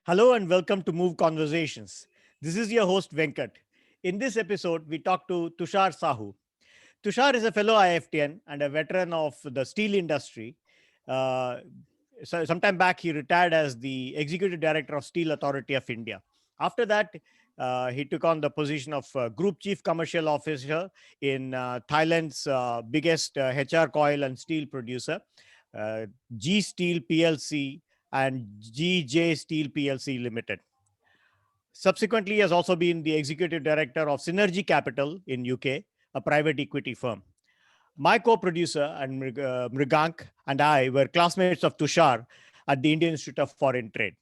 Hello and welcome to Move Conversations. This is your host Venkat. In this episode, we talk to Tushar Sahu. Tushar is a fellow IFTN and a veteran of the steel industry. Uh, sometime back, he retired as the executive director of Steel Authority of India. After that, he took on the position of Group Chief Commercial Officer in Thailand's biggest HR coil and steel producer, uh, G Steel PLC and GJ Steel PLC Limited. Subsequently, he has also been the executive director of Synergy Capital in UK, a private equity firm. My co-producer and Mrigank and I were classmates of Tushar at the Indian Institute of Foreign Trade.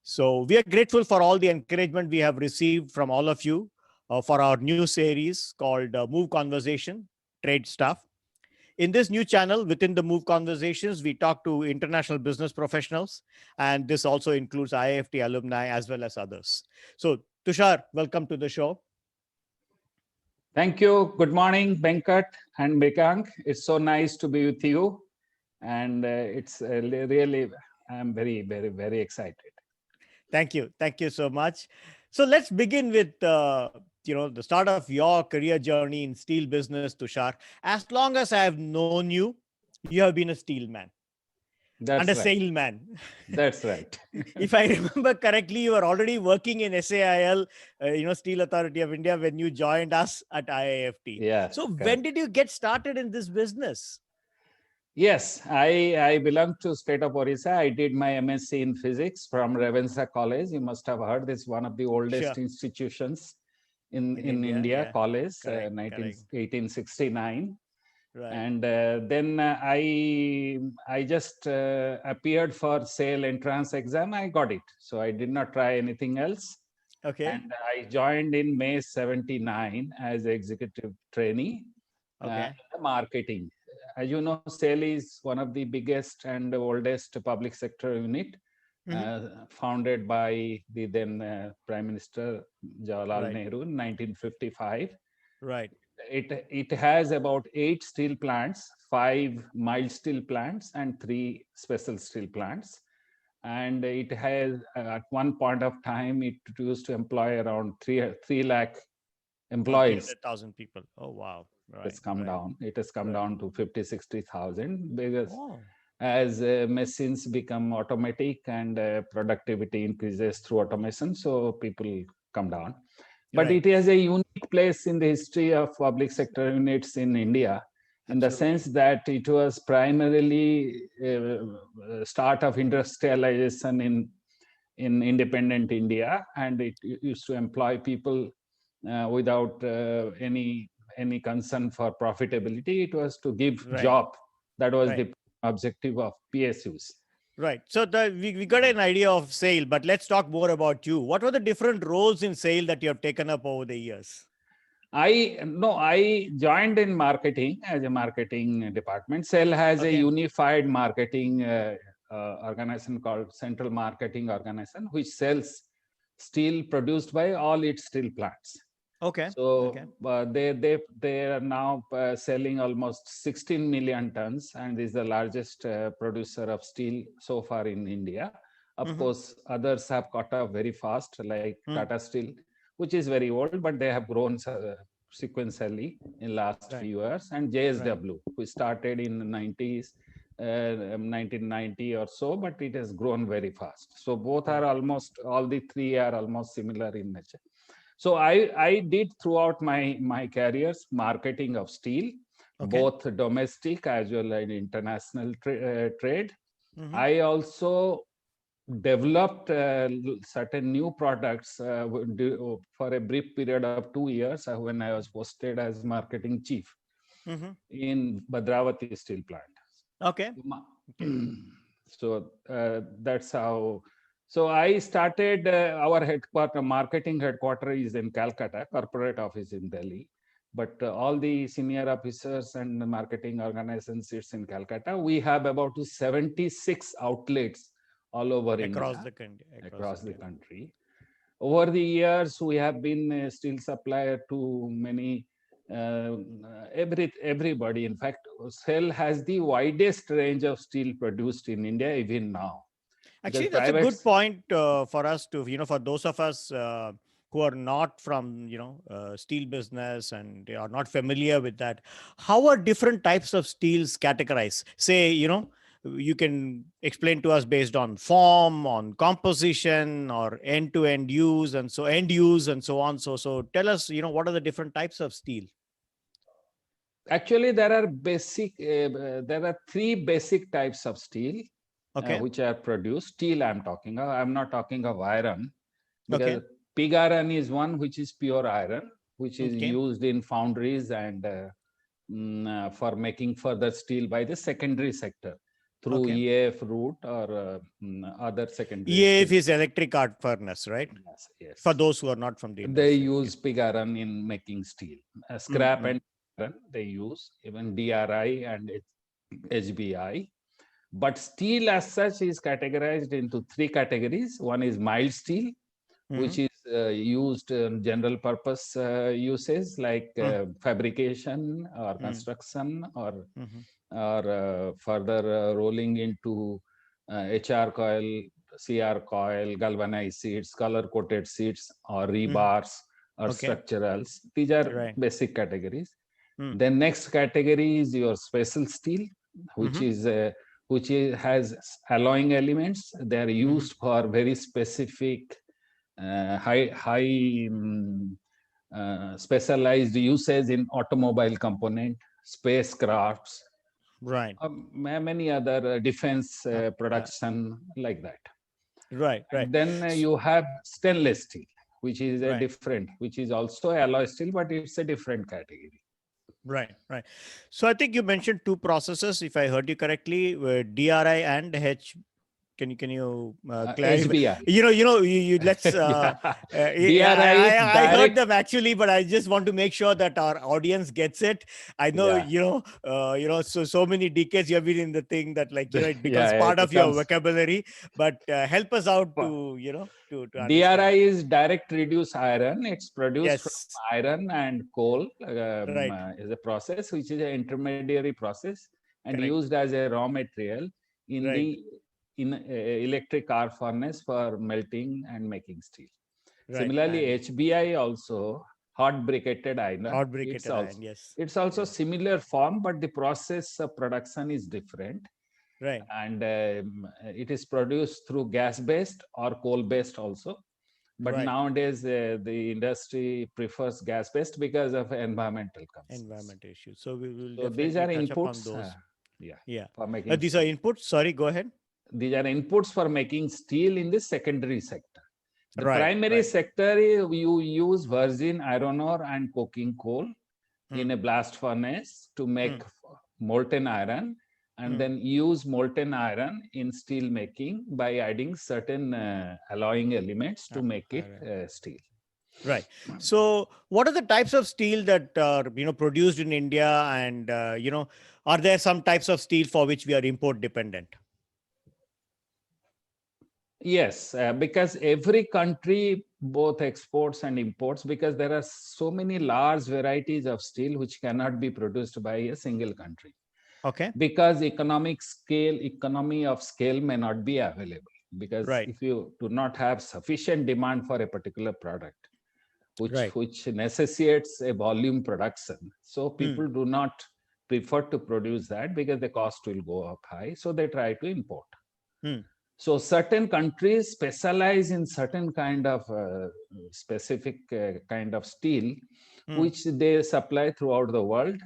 So we are grateful for all the encouragement we have received from all of you for our new series called Move Conversation, Trade Stuff. In this new channel, within the Move Conversations, we talk to international business professionals, and this also includes IIFT alumni as well as others. So, Tushar, welcome to the show. Thank you. Good morning, Venkat and Mrigank. It's so nice to be with you. And it's really, I'm very excited. Thank you. Thank you so much. So let's begin with the start of your career journey in steel business, Tushar. As long as I have known you, you have been a steel man and That's a right. salesman. That's right. If I remember correctly, you were already working in SAIL, Steel Authority of India, when you joined us at IIFT. Yes. So when Correct. did you get started in this business? Yes, I belong to state of Orissa. I did my MSc in physics from Ravenshaw College. You must have heard this, one of the oldest Sure. institutions In in India, India, yeah. college, Correct, correct. 1869. Right. And then I just appeared for SAIL entrance exam. I got it, so I did not try anything else. Okay. And I joined in May 79 as executive trainee Okay. in the marketing. As you know, SAIL is one of the biggest and oldest public sector unit, founded by the then Prime Minister Jawaharlal Right. Nehru in 1955. Right. It has about 8 steel plants, 5 mild steel plants, and 3 special steel plants. And it has, at one point of time, it used to employ around 3 lakh About employees. 300,000 people. Oh, wow. Right. It's come down. It has come Right. down to 50, 60,000 because Oh, as machines become automatic and productivity increases through automation, so people come down. But right. it is a unique place in the history of public sector units in India, in the Absolutely. sense that it was primarily start of industrialization in independent India, and it used to employ people without any concern for profitability. It was to give Right. job. That was Right. the objective of PSUs. Right. So we got an idea of SAIL, but let's talk more about you. What were the different roles in SAIL that you have taken up over the years? I joined in marketing as a marketing department. SAIL has a Okay. unified marketing organization called Central Marketing Organization, which sells steel produced by all its steel plants. Okay. So Okay. they are now selling almost 16 million tons, and is the largest producer of steel so far in India. Of course, others have caught up very fast, like Tata Steel, which is very old, but they have grown sequentially in last Right. few years, and Right. JSW, who started in the 90s, 1990 or so, but it has grown very fast. So both are almost, all the three are almost similar in nature. So I did throughout my careers marketing of steel, Okay. both domestic as well as international trade. Mhm. I also developed certain new products for a brief period of 2 years when I was posted as marketing chief Mhm. in Bhadravati steel plant. Okay. Okay. So that's how. So I started our headquarter, marketing headquarter is in Calcutta, corporate office in Delhi. But all the senior officers and the marketing organization sits in Calcutta. We have about 76 outlets all over Across India, the country. across the country. Over the years, we have been a steel supplier to many everybody. In fact, SAIL has the widest range of steel produced in India even now. Actually, Because that's a private good point for us to, for those of us who are not from, steel business and they are not familiar with that. How are different types of steels categorized? Say, you can explain to us based on form, on composition, or end-to-end use, and so end use, and so on. So tell us, what are the different types of steel? Actually, there are three basic types of steel Okay. which are produced. Steel I'm talking of. I'm not talking of iron, because Okay. pig iron is one which is pure iron, which is Okay. used in foundries and for making further steel by the secondary sector through Okay. EAF route or other secondary EAF steel. is electric arc furnace, right? Yes, For yes. those who are not from the They industry. use pig iron in making steel. Scrap Mm-hmm. and iron they use, even DRI and HBI. But steel as such is categorized into three categories. One is mild steel, Mm-hmm. which is used in general purpose uses like fabrication or construction or Mm-hmm. further rolling into HR coil, CR coil, galvanized sheets, color coated sheets, or Mm-hmm. rebars or Okay. structurals. These are Right. basic categories. Mm. Then next category is your special steel, which Mm-hmm. has alloying elements. They are Mm-hmm. used for very specific high specialized usage in automobile component, spacecrafts, Right. many other defense Uh, uh, production like that. right. Right. And then you have stainless steel, which is a Right. different, which is also alloy steel, but it's a different category. Right. Right. So I think you mentioned two processes, if I heard you correctly, DRI and H. Can you clarify? HBI. Let's. Yeah. DRI is I heard direct. them actually, but I just want to make sure that our audience gets it. I know Yeah. so many decades you have been in the thing that, like, it becomes Yeah, part it of your becomes. vocabulary. But help us out to to understand. DRI is direct reduced iron. It's produced from Yes. iron and coal. Right. Is a process which is an intermediary process and Correct. used as a raw material in Right. the electric arc furnace for melting and making steel. Right. Similarly, And HBI also hot briquetted iron. hot briquetted iron. Yes. It's also Yes. similar form, but the process of production is different, Right. and it is produced through gas based or coal based also. But Right. nowadays the industry prefers gas based because of environmental concerns. Environment issues. So we will So these are definitely touch upon inputs, those. yeah, Yeah. for making These are steel. inputs. Sorry, go ahead. These are inputs for making steel in the secondary sector. The Right. primary Right. sector is you use virgin iron ore and coking coal in Mm, a blast furnace to make mm, molten iron, and mm. then use molten iron in steel making by adding certain alloying elements to make it Right. steel. Right. So, what are the types of steel that are produced in India, and are there some types of steel for which we are import dependent? Yes, because every country both exports and imports, because there are so many large varieties of steel which cannot be produced by a single country, Okay. because economy of scale may not be available, because Right. if you do not have sufficient demand for a particular product Right. which necessitates a volume production, so Mm, people do not prefer to produce that because the cost will go up high, so they try to import. mm, So certain countries specialize in certain kind of specific kind of steel mm. which they supply throughout the world,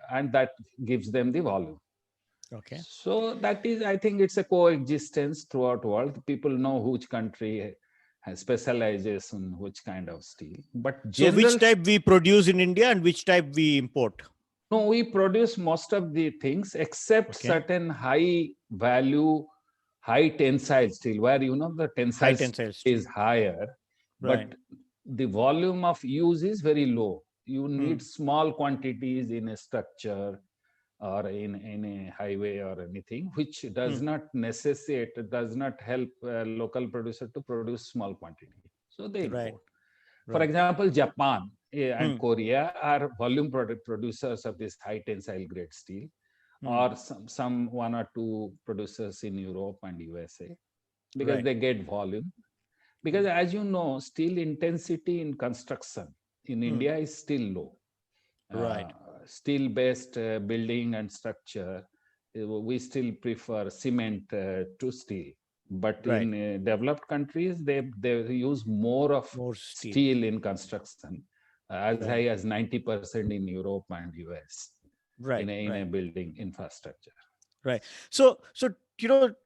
and that gives them the volume. Okay. So that is, I think it's a coexistence throughout world. People know which country specializes in which kind of steel. But So, which general, type we produce in India and which type we import? no, we produce most of the things except Okay. certain high value, high tensile steel, where the High tensile tensile is steel. higher, Right. but the volume of use is very low. You Mm, need small quantities in a structure or in a highway or anything, which does mm. not does not help a local producer to produce small quantity. So they Right. import. For Right. example, Japan and Mm, Korea are volume producers of this high tensile grade steel, mm. or some one or two producers in Europe and USA. because Right. they get volume. Because as you know, steel intensity in construction in India is still low. Right. Steel-based building and structure, we still prefer cement to steel. But Right. in developed countries, they use more of More steel. steel in construction, as Right. high as 90% in Europe and US Right. in a Right. building infrastructure. Right. So a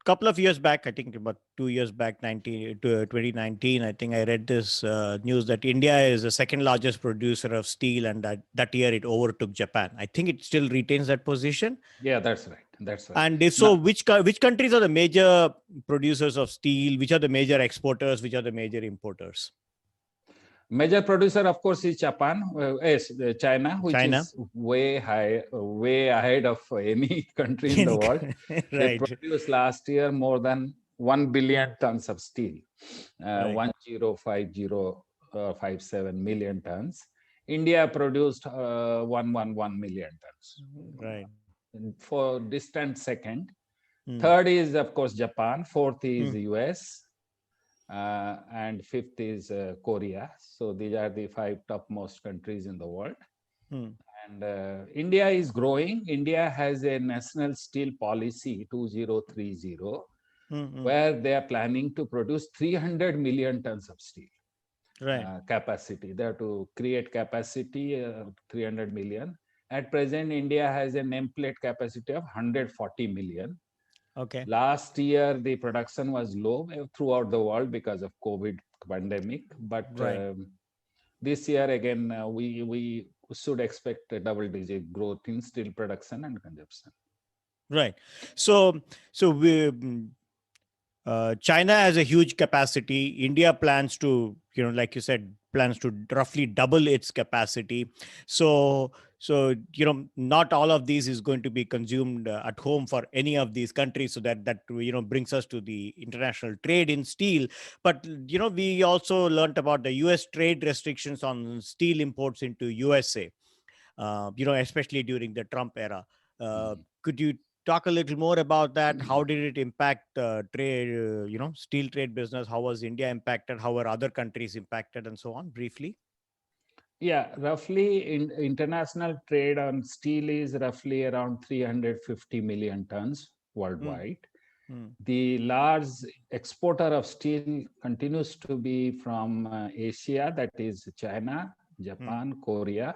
couple of years back, I think about 2 years back, 2019, I think I read this news that India is the second largest producer of steel, and that year it overtook Japan. I think it still retains that position. Yeah, that's right. That's right. And if so, which countries are the major producers of steel? Which are the major exporters? Which are the major importers? Major producer, of course, is Japan, China, which China. is way ahead of any country in the world. They Right. produced last year more than 1 billion tons of steel, Right. 105057 million tons. India produced 111 million tons. Right. For distant second. Hmm. Third is, of course, Japan. Fourth is Hmm. US. And fifth is Korea. So these are the 5 topmost countries in the world. Hmm. And India is growing. India has a national steel policy 2030, where they are planning to produce 300 million tons of steel Right. capacity. They have to create capacity 300 million. At present, India has a nameplate capacity of 140 million. Okay. Last year, the production was low throughout the world because of COVID pandemic. But Right. this year, again, we should expect a double-digit growth in steel production and consumption. Right. So China has a huge capacity. India plans to, like you said, plans to roughly double its capacity. So not all of these is going to be consumed at home for any of these countries. So that brings us to the international trade in steel. But we also learned about the U.S. trade restrictions on steel imports into USA. Especially during the Trump era. Could you talk a little more about that? How did it impact trade, steel trade business? How was India impacted? How were other countries impacted, and so on, briefly? Yeah, roughly international trade on steel is roughly around 350 million tons worldwide. The large exporter of steel continues to be from Asia, that is China, Japan, Korea,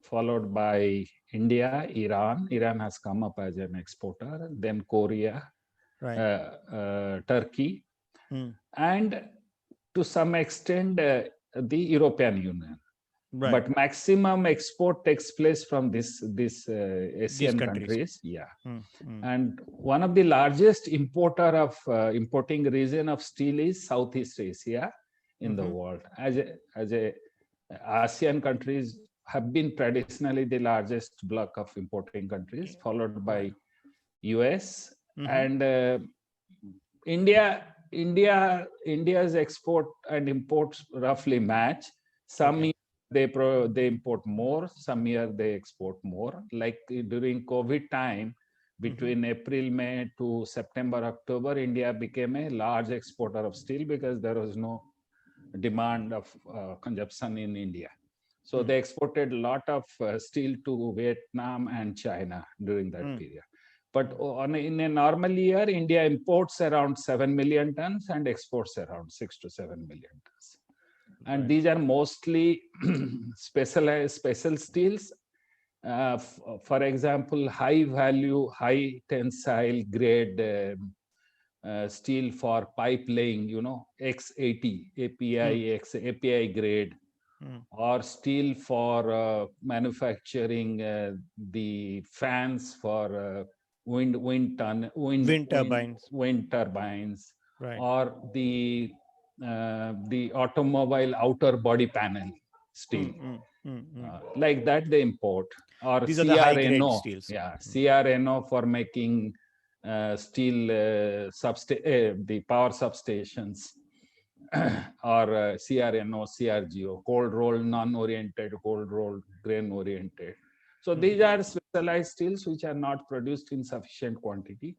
followed by India, Iran. Iran has come up as an exporter, then Korea, Turkey, and to some extent the European Union. Right. But maximum export takes place from this Asian countries. Yeah. And one of the largest importing region of steel is Southeast Asia in the world. As ASEAN countries have been traditionally the largest block of importing countries, followed by US and India's export and imports roughly match. Some they import more, some year they export more. Like during COVID time, between April, May to September, October, India became a large exporter of steel because there was no demand of consumption in India. So they exported a lot of steel to Vietnam and China during that period. But in a normal year, India imports around 7 million tons and exports around 6 to 7 million tons. And these are mostly special steels. For example, high value, high tensile grade steel for pipe laying, X80, API grade, or steel for manufacturing the fans for wind turbines, or the automobile outer body panel steel. Like that they import. Or These are the high grade CRNO, steels. CRNO for making steel the power substations, or CRNO, CRGO, cold roll, non-oriented, cold roll, grain oriented. So these are specialized steels which are not produced in sufficient quantity.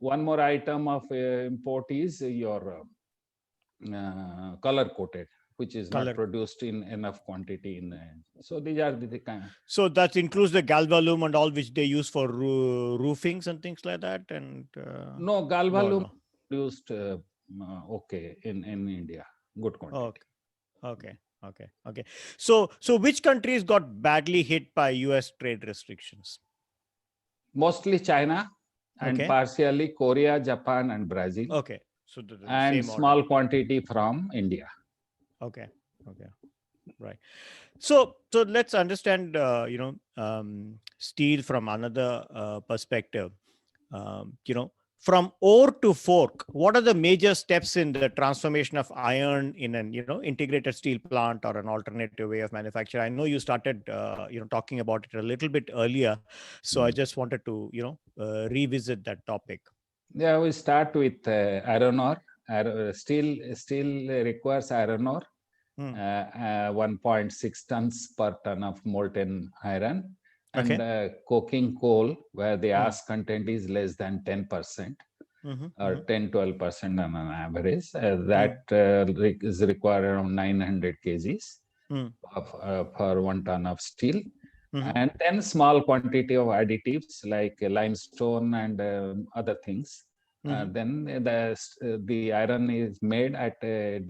one more item of import is your color coated, which is Color. not produced in enough quantity. So these are the kind. So that includes the Galvalume and all, which they use for roofings and things like that. And No, Galvalume no. produced okay in India, good quantity. Okay. So which countries got badly hit by US trade restrictions? Mostly China and Okay. partially Korea, Japan, and Brazil. Okay. So the And same small order. quantity from India. Okay. Right. So let's understand, steel from another perspective. From ore to fork, what are the major steps in the transformation of iron in an integrated steel plant or an alternative way of manufacture? I know you started talking about it a little bit earlier, so I just wanted to revisit that topic. Yeah, we start with iron ore. Steel requires iron ore, 1.6 tons per ton of molten iron, and coking coal, where the ash content is less than 10%, or 10-12% on an average. That is required around 900 kgs for 1 ton of steel. And then small quantity of additives like limestone and other things. Then the iron is made at a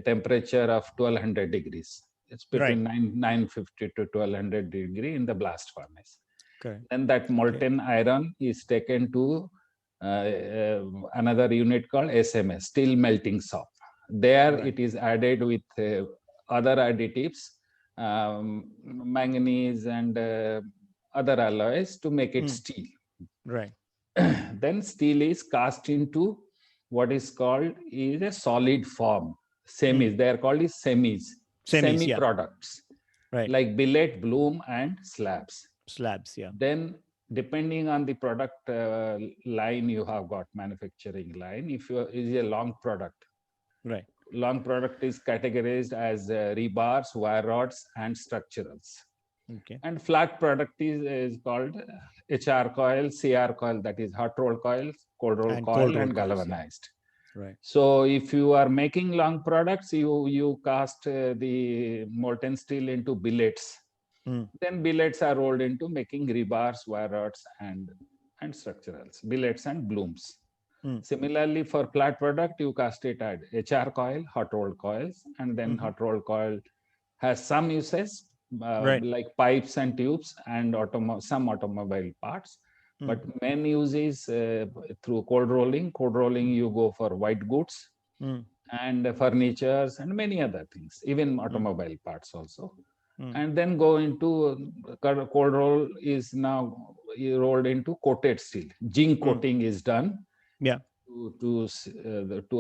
temperature of 1200 degrees. It's between 950 to 1200 degree in the blast furnace. Then that molten iron is taken to another unit called SMS, steel melting shop. There it is added with other additives, manganese and other alloys to make it steel. Right. Then steel is cast into what is called is a solid form. Semis, they are called is semis. Semi products, like billet, bloom, and slabs. Then depending on the product line you have got, manufacturing line, if you is a long product, long product is categorized as rebars, wire rods, and structurals. And flat product is called HR coil, CR coil, that is hot roll coil, cold roll coil, and galvanized. So if you are making long products, you cast the molten steel into billets. Then billets are rolled into making rebars, wire rods, and structurals, billets and blooms. Similarly, for flat product, you cast it at HR coil, hot rolled coils, and then hot rolled coil has some uses like pipes and tubes and some automobile parts. But main use is through cold rolling. Cold rolling, you go for white goods and furnitures and many other things, even automobile parts also. And then go into cold roll is now rolled into coated steel. Zinc coating is done to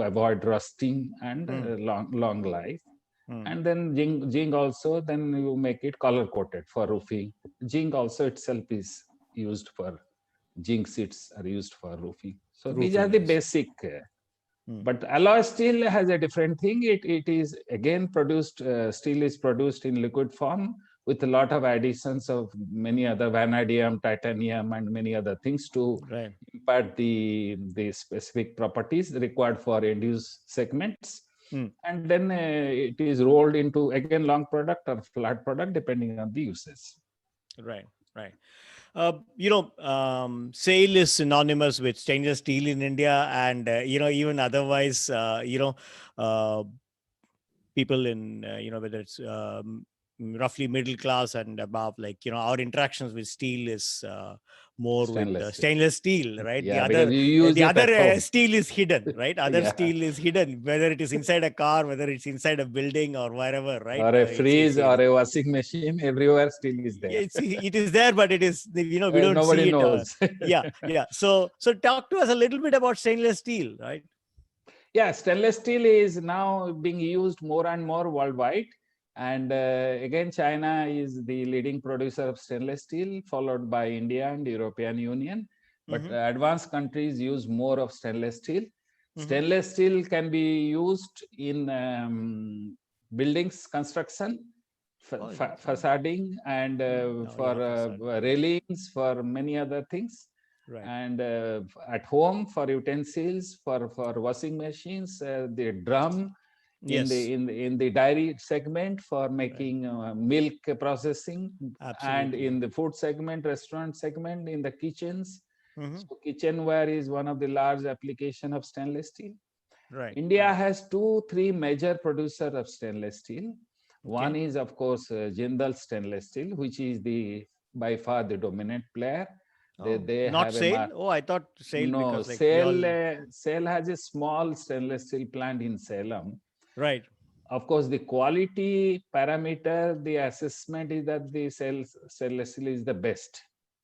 avoid rusting and long life. And then zinc also, then you make it color coated for roofing. Zinc also itself is used for, zinc sheets are used for roofing. So these are the basic. But alloy steel has a different thing. It is again produced, steel is produced in liquid form with a lot of additions of many other vanadium, titanium, and many other things to impart the specific properties required for end-use segments. And then it is rolled into, again, long product or flat product, depending on the uses. Right. SAIL is synonymous with stainless steel in India, and even otherwise, people in whether it's roughly middle class and above, our interactions with steel is more with stainless steel, right? Yeah, the other steel is hidden, right? Steel is hidden, whether it is inside a car, whether it's inside a building or wherever, right? Or a fridge or a washing machine, everywhere steel is there. It is there, but it is, we don't nobody see knows. it. So talk to us a little bit about stainless steel, right? Yeah, stainless steel is now being used more and more worldwide. And again, China is the leading producer of stainless steel, followed by India and European Union. But advanced countries use more of stainless steel. Stainless steel can be used in buildings construction, facading, and for railings, for many other things. Right. And at home for utensils, for washing machines, the drum Yes. in the dairy segment for making milk processing, and Absolutely. in the food segment, restaurant segment, in the kitchens. Mhm. So kitchenware is one of the large application of stainless steel. Right. India Right. has 2-3 major producer of stainless steel. One Okay. is, of course, Jindal Stainless Steel, which is the by far the dominant player. Oh, They not have sale. Oh, I thought sale no, because like we all. Sale has a small stainless steel plant in Salem. Right. Of course, the quality parameter, the assessment is that the stainless steel is the best.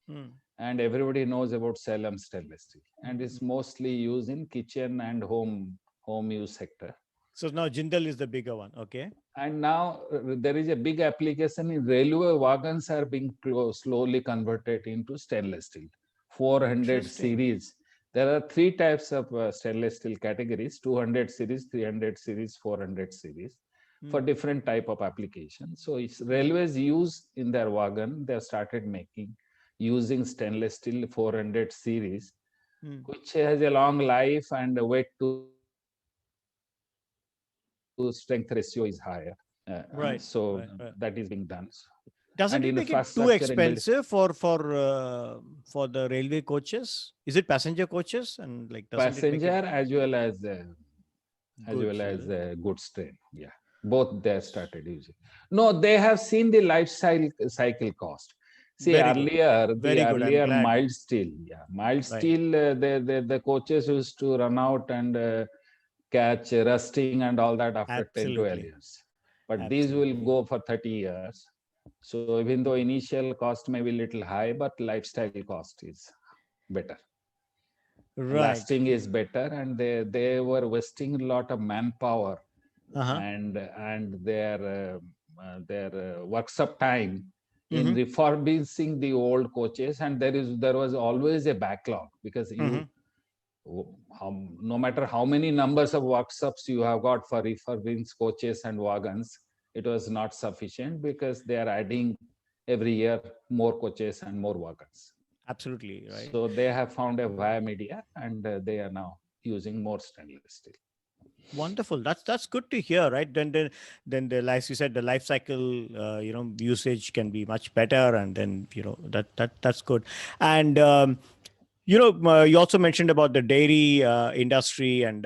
Hmm. And everybody knows about Salem stainless steel. And Mhm. it's mostly used in kitchen and home use sector. So now Jindal is the bigger one. Okay. And now there is a big application in railway wagons are being slowly converted into stainless steel. 400 Interesting. series. There are 3 types of stainless steel categories: 200 series, 300 series, 400 series, for Hmm. different type of applications. So it's Hmm. railways use in their wagon, they have started making using stainless steel 400 series, Hmm. which has a long life and weight to strength ratio is higher. Right. So Right. that Right. is being done. And Doesn't it make it infrastructure too and building. expensive for the railway coaches? Is it passenger coaches and like doesn't it make it Passenger as goods? well Is as it? goods train. Yeah, both they started using. No, they have seen the life cycle cost. See, Very good. the Very good. I'm earlier glad. mild steel, yeah, mild Right. steel, the coaches used to run out and catch rusting and all that after 10 to 12 Absolutely. years. But these will Absolutely. go for 30 years. So even though initial cost may be little high, but lifestyle cost is better. Right. Lasting is better, and they were wasting a lot of manpower Uh-huh. and their workshop time in Mm-hmm. refurbishing the old coaches. And there was always a backlog, because Mm-hmm. no matter how many numbers of workshops you have got for refurbishing coaches and wagons, it was not sufficient, because they are adding every year more coaches and more wagons. Absolutely. Right. So they have found a via media, and they are now using more stainless steel. Wonderful. That's good to hear, right? Then the like you said, the life cycle, usage can be much better, and then that's good. And you also mentioned about the dairy industry and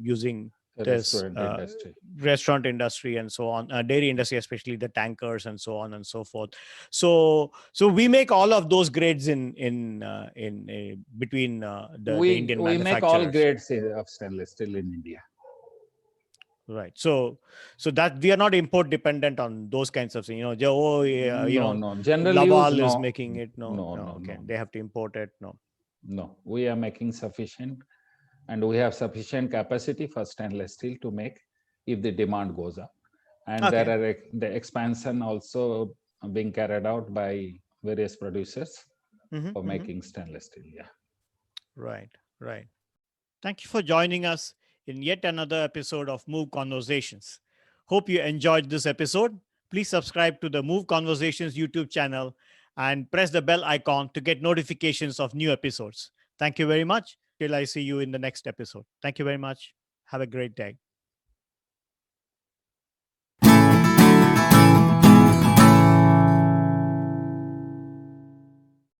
using this Restaurant industry. restaurant industry and so on, dairy industry, especially the tankers and so on and so forth. So we make all of those grades in between the Indian We make all manufacturers. grades of stainless steel in India. Right. So that we are not import dependent on those kinds of things. Yeah, No. General use, Laval is no. making it. No, No, no. no, Okay. no, They have to import it. No. no. We are making sufficient, and we have sufficient capacity for stainless steel to make if the demand goes up. And there Okay. are the expansion also being carried out by various producers Mm-hmm, for mm-hmm. making stainless steel. Yeah. Right. Right. Thank you for joining us in yet another episode of Move Conversations. Hope you enjoyed this episode. Please subscribe to the Move Conversations YouTube channel and press the bell icon to get notifications of new episodes. Thank you very much. Till I see you in the next episode. Thank you very much. Have a great day.